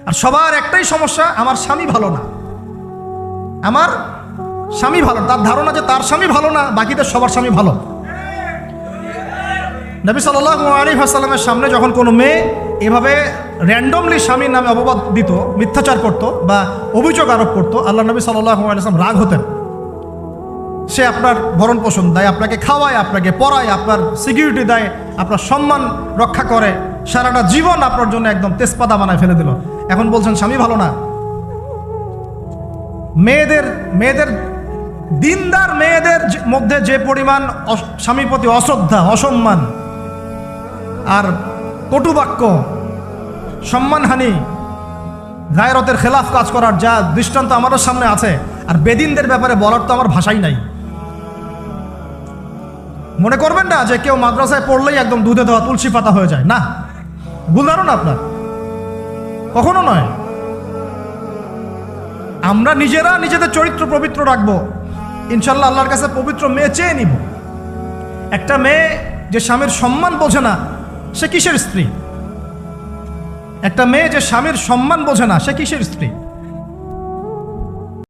আর সবার একটাই সমস্যা, আমার স্বামী ভালো না, আমার স্বামী ভালো। তার ধারণা যে তার স্বামী ভালো না, বাকিদের সবার স্বামী ভালো। নবী সাল্লাল্লাহু আলাইহি ওয়াসাল্লামের সামনে যখন কোনো মেয়ে এভাবে র্যান্ডমলি স্বামীর নামে অপবাদ দিত, মিথ্যাচার করত বা অভিযোগ আরোপ করত, আল্লাহ নবী সাল্লাল্লাহু আলাইহি ওয়াসাল্লাম রাগ হতেন। সে আপনার ভরণ পোষণ দেয়, আপনাকে খাওয়ায়, আপনাকে পড়ায়, আপনার সিকিউরিটি দেয়, আপনার সম্মান রক্ষা করে, সারাটা জীবন আপনার জন্য একদম তেজপাতা বানায় ফেলে দিল, এখন বলছেন স্বামী ভালো না। মেয়েদের দিনদার মেয়েদের মধ্যে যে পরিমাণ স্বামীর প্রতি অশ্রদ্ধা, অসম্মান আর কটুবাক্য, সম্মানহানি, গায়রতের খেলাফ কাজ করার যা দৃষ্টান্ত আমাদের সামনে আছে, আর বেদিনদের ব্যাপারে বলার তো আমার ভাষাই নাই। মনে করবেন না যে কেউ মাদ্রাসায় পড়লেই একদম দুধে দেওয়া তুলসী পাতা হয়ে যায়, না, ভুল ধারণা আপনার, কখনো নয়। আমরা নিজেরা নিজেদের চরিত্র পবিত্র রাখবো, ইনশাল্লাহ আল্লাহর কাছে পবিত্র মেয়ে চেয়ে নিব। একটা মেয়ে যে স্বামীর সম্মান বোঝে না, সে কিসের স্ত্রী? একটা মেয়ে যে স্বামীর সম্মান বোঝে না, সে কিসের স্ত্রী?